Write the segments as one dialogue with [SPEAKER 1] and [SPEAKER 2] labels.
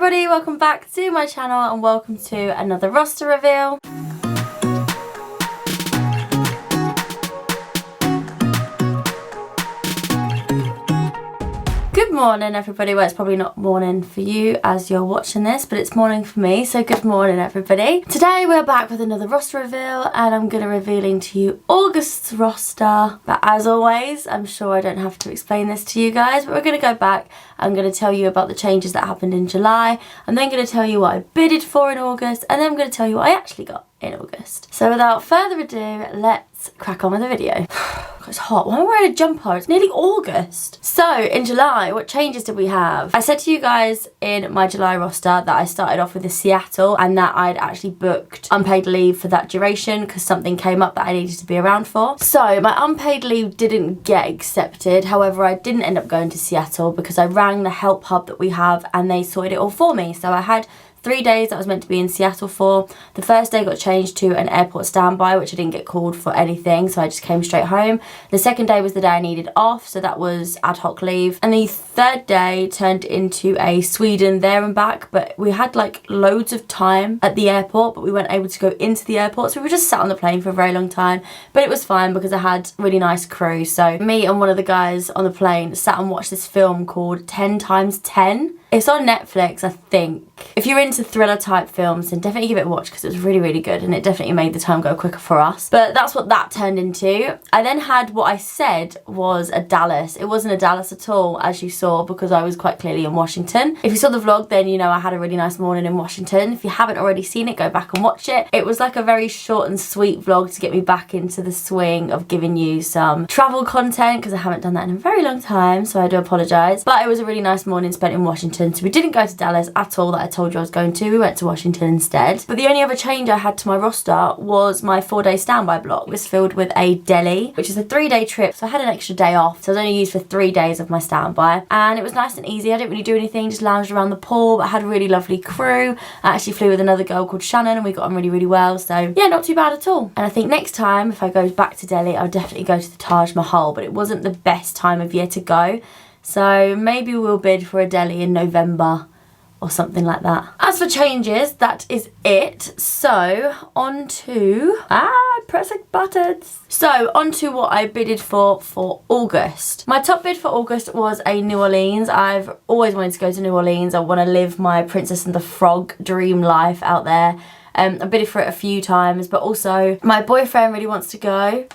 [SPEAKER 1] everybody, welcome back to my channel and welcome to another roster reveal. Good morning everybody. Well, it's probably not morning for you as you're watching this, but it's morning for me, so good morning everybody. Today we're back with another roster reveal and I'm going to revealing to you August's roster. But as always, I'm sure I don't have to explain this to you guys, but we're going to go back. I'm going to tell you about the changes that happened in July. I'm then going to tell you what I bidded for in August, and then I'm going to tell you what I actually got in August. So without further ado, let's crack on with the video. It's hot. Why am I wearing a jumper? It's nearly August. So in July, what changes did we have? I said to you guys in my July roster that I started off with a Seattle and that I'd actually booked unpaid leave for that duration because something came up that I needed to be around for. So my unpaid leave didn't get accepted. However, I didn't end up going to Seattle because I rang the help hub that we have and they sorted it all for me. So I had 3 days that I was meant to be in Seattle for. The first day got changed to an airport standby, which I didn't get called for anything, so I just came straight home. The second day was the day I needed off, so that was ad hoc leave. And the third day turned into a Sweden there and back, but we had like loads of time at the airport, but we weren't able to go into the airport, so we were just sat on the plane for a very long time. But it was fine because I had really nice crew. So me and one of the guys on the plane sat and watched this film called 10 times 10. It's on Netflix, I think. If you're into thriller type films, then definitely give it a watch because it was really, really good and it definitely made the time go quicker for us. But that's what that turned into. I then had what I said was a Dallas. It wasn't a Dallas at all, as you saw, because I was quite clearly in Washington. If you saw the vlog, then you know I had a really nice morning in Washington. If you haven't already seen it, go back and watch it. It was like a very short and sweet vlog to get me back into the swing of giving you some travel content because I haven't done that in a very long time, so I do apologise. But it was a really nice morning spent in Washington. So we didn't go to Dallas at all that I told you I was going to. We went to Washington instead. But the only other change I had to my roster was my 4-day standby block. It was filled with a deli, which is a 3-day trip. So I had an extra day off. So I was only used for 3 days of my standby. And it was nice and easy. I didn't really do anything, just lounged around the pool. But I had a really lovely crew. I actually flew with another girl called Shannon and we got on really, really well. So yeah, not too bad at all. And I think next time, if I go back to Delhi, I'll definitely go to the Taj Mahal. But it wasn't the best time of year to go. So maybe we'll bid for a deli in November or something like that. As for changes, that is it. So on to pressing buttons. So on to what I bidded for August. My top bid for August was a New Orleans. I've always wanted to go to New Orleans. I want to live my Princess and the Frog dream life out there. I bidded for it a few times, but also my boyfriend really wants to go.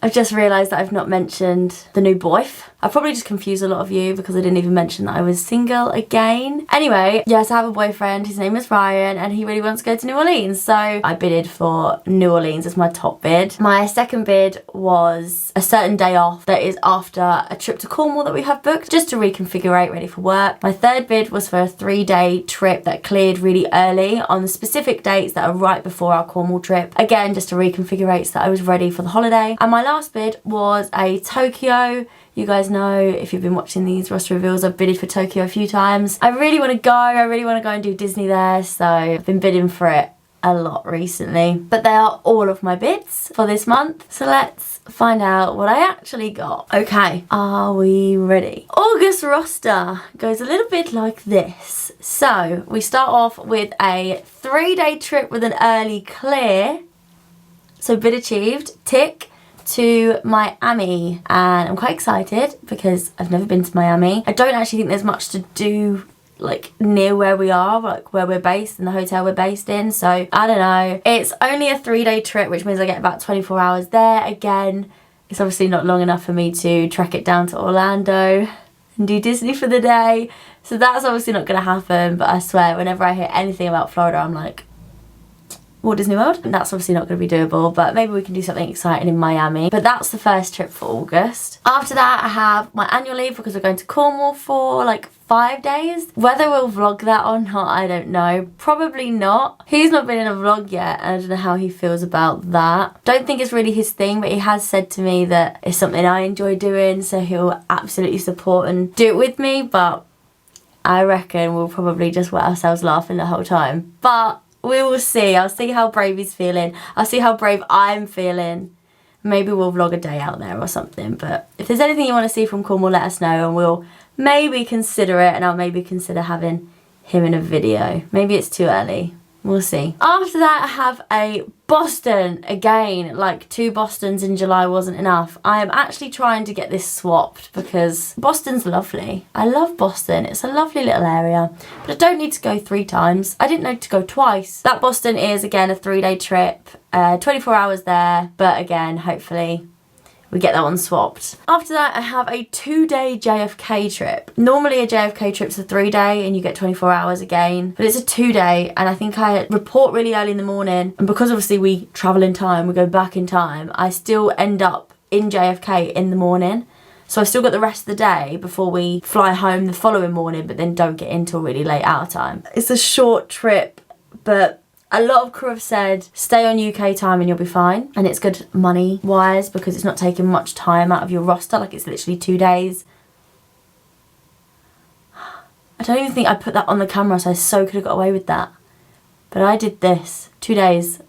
[SPEAKER 1] I've just realised that I've not mentioned the new boyf. I probably just confused a lot of you because I didn't even mention that I was single again. Anyway, yes, I have a boyfriend. His name is Ryan and he really wants to go to New Orleans. So I bidded for New Orleans as my top bid. My second bid was a certain day off that is after a trip to Cornwall that we have booked just to reconfigure ready for work. My third bid was for a 3-day trip that cleared really early on the specific dates that are right before our Cornwall trip. Again, just to reconfigure so that I was ready for the holiday. And my last bid was a Tokyo. You guys know, if you've been watching these roster reveals, I've bidded for Tokyo a few times. I really want to go. I really want to go and do Disney there. So I've been bidding for it a lot recently. But they are all of my bids for this month. So let's find out what I actually got. Okay, are we ready? August roster goes a little bit like this. So we start off with a 3-day trip with an early clear. So bid achieved, tick. To Miami, and I'm quite excited because I've never been to Miami. I don't actually think there's much to do like near where we are, like where we're based, in the hotel we're based in, so I don't know. It's only a 3-day trip, which means I get about 24 hours there. Again, it's obviously not long enough for me to trek it down to Orlando and do Disney for the day, so that's obviously not going to happen. But I swear, whenever I hear anything about Florida, I'm like, Walt Disney World. And that's obviously not going to be doable, but maybe we can do something exciting in Miami. But that's the first trip for August. After that, I have my annual leave because we're going to Cornwall for like 5 days. Whether we'll vlog that or not, I don't know. Probably not. He's not been in a vlog yet, and I don't know how he feels about that. Don't think it's really his thing, but he has said to me that it's something I enjoy doing, so he'll absolutely support and do it with me, but I reckon we'll probably just wet ourselves laughing the whole time. But we will see. I'll see how brave he's feeling. I'll see how brave I'm feeling. Maybe we'll vlog a day out there or something. But if there's anything you want to see from Cornwall, let us know and we'll maybe consider it, and I'll maybe consider having him in a video. Maybe it's too early. We'll see. After that, I have a Boston again. Like 2 Bostons in July wasn't enough. I am actually trying to get this swapped because Boston's lovely. I love Boston. It's a lovely little area, but I don't need to go 3 times. I didn't need to go twice. That Boston is again a 3-day trip, 24 hours there, but again, hopefully we get that one swapped. After that, I have a 2-day JFK trip. Normally a JFK trip's a 3-day and you get 24 hours again, but it's a 2-day, and I think I report really early in the morning, and because obviously we travel in time, we go back in time, I still end up in JFK in the morning. So I've still got the rest of the day before we fly home the following morning, but then don't get in till really late our time. It's a short trip, but a lot of crew have said stay on UK time and you'll be fine. And it's good money wise because it's not taking much time out of your roster. Like, it's literally 2 days. I don't even think I put that on the camera, so I could have got away with that. But I did this. 2 days.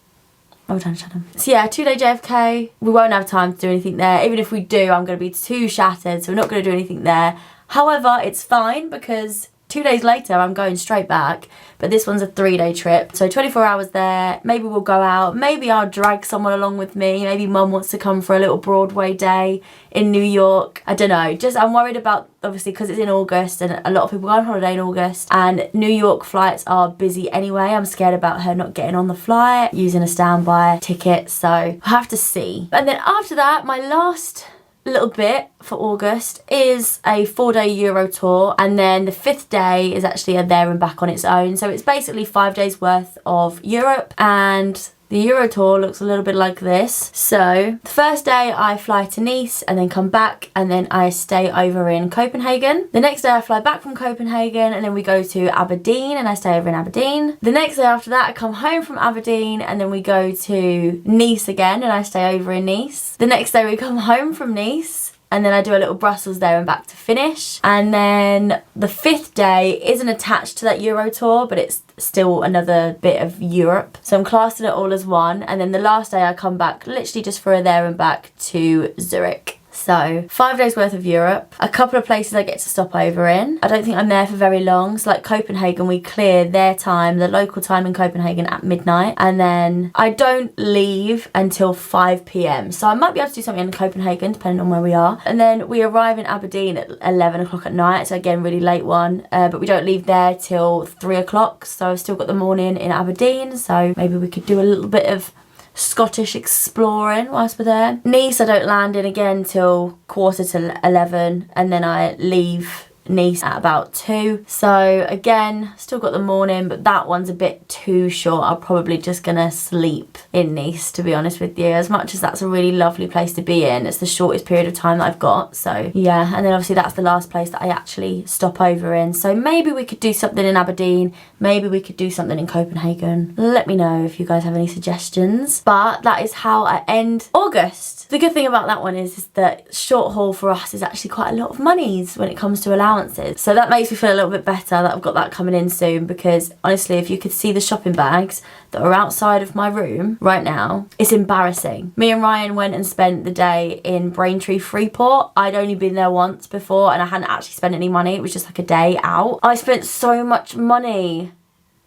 [SPEAKER 1] Well done, Shan. So yeah, 2-day JFK. We won't have time to do anything there. Even if we do, I'm going to be too shattered, so we're not going to do anything there. However, it's fine because 2 days later, I'm going straight back, but this one's a 3-day trip. So 24 hours there, maybe we'll go out, maybe I'll drag someone along with me, maybe mum wants to come for a little Broadway day in New York. I don't know, just I'm worried about, obviously, because it's in August and a lot of people go on holiday in August, and New York flights are busy anyway. I'm scared about her not getting on the flight, using a standby ticket, so I'll have to see. And then after that, my last little bit for August is a 4-day Euro tour, and then the 5th day is actually a there and back on its own. So it's basically 5 days worth of Europe, and the Euro tour looks a little bit like this. So the first day I fly to Nice and then come back, and then I stay over in Copenhagen. The next day I fly back from Copenhagen and then we go to Aberdeen and I stay over in Aberdeen. The next day after that I come home from Aberdeen and then we go to Nice again and I stay over in Nice. The next day we come home from Nice and then I do a little Brussels there and back to finish. And then the 5th day isn't attached to that Euro tour, but it's still another bit of Europe. So I'm classing it all as one. And then the last day I come back literally just for a there and back to Zurich. So 5 days worth of Europe, a couple of places I get to stop over in. I don't think I'm there for very long. So like Copenhagen, we clear their time, the local time in Copenhagen at midnight. And then I don't leave until 5 p.m. So I might be able to do something in Copenhagen depending on where we are. And then we arrive in Aberdeen at 11 o'clock at night. So again, really late one. But we don't leave there till 3 o'clock. So I've still got the morning in Aberdeen. So maybe we could do a little bit of Scottish exploring whilst we're there. Nice I don't land in again till 11:15, and then I leave Nice at about 2. So again, still got the morning, but that one's a bit too short. I'm probably just gonna sleep in Nice, to be honest with you. As much as that's a really lovely place to be in, it's the shortest period of time that I've got. So yeah, and then obviously that's the last place that I actually stop over in. So maybe we could do something in Aberdeen, maybe we could do something in Copenhagen. Let me know if you guys have any suggestions. But that is how I end August. The good thing about that one is that short haul for us is actually quite a lot of monies when it comes to allowances. So that makes me feel a little bit better that I've got that coming in soon, because honestly, if you could see the shopping bags that are outside of my room right now, it's embarrassing. Me and Ryan went and spent the day in Braintree Freeport. I'd only been there once before and I hadn't actually spent any money. It was just like a day out. I spent so much money.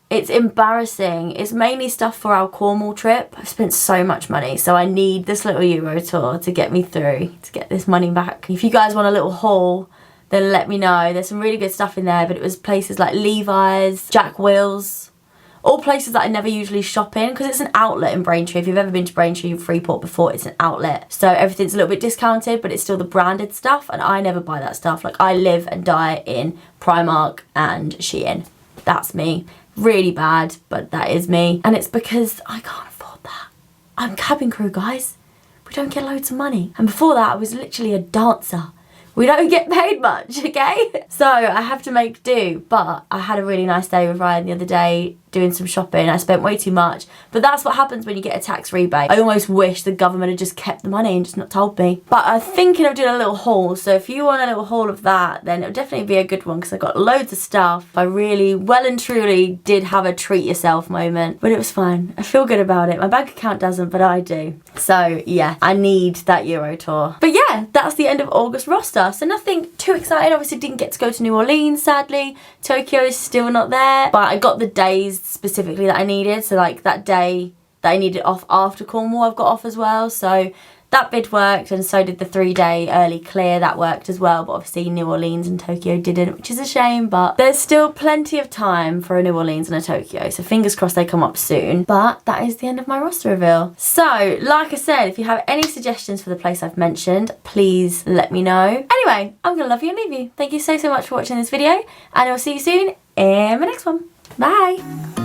[SPEAKER 1] It's embarrassing. It's mainly stuff for our Cornwall trip. I've spent so much money, so I need this little Euro tour to get me through, to get this money back. If you guys want a little haul, then let me know. There's some really good stuff in there, but it was places like Levi's, Jack Wills, all places that I never usually shop in, because it's an outlet in Braintree. If you've ever been to Braintree Freeport before, it's an outlet. So everything's a little bit discounted, but it's still the branded stuff, and I never buy that stuff. Like, I live and die in Primark and Shein. That's me. Really bad, but that is me. And it's because I can't afford that. I'm cabin crew, guys. We don't get loads of money. And before that, I was literally a dancer. We don't get paid much, okay? So I have to make do, but I had a really nice day with Ryan the other day doing some shopping. I spent way too much, but that's what happens when you get a tax rebate. I almost wish the government had just kept the money and just not told me. But I'm thinking of doing a little haul, so if you want a little haul of that, then it'll definitely be a good one because I got loads of stuff. I really, well and truly did have a treat yourself moment, but it was fine. I feel good about it. My bank account doesn't, but I do. So yeah, I need that Euro tour. But yeah, that's the end of August roster. So nothing too exciting. Obviously didn't get to go to New Orleans, sadly. Tokyo is still not there, but I got the days specifically that I needed. So like that day that I needed off after Cornwall, I've got off as well. So that bid worked, and so did the 3-day early clear. That worked as well, but obviously New Orleans and Tokyo didn't, which is a shame, but there's still plenty of time for a New Orleans and a Tokyo, so fingers crossed they come up soon. But that is the end of my roster reveal. So, like I said, if you have any suggestions for the place I've mentioned, please let me know. Anyway, I'm gonna love you and leave you. Thank you so much for watching this video, and I'll see you soon in my next one. Bye!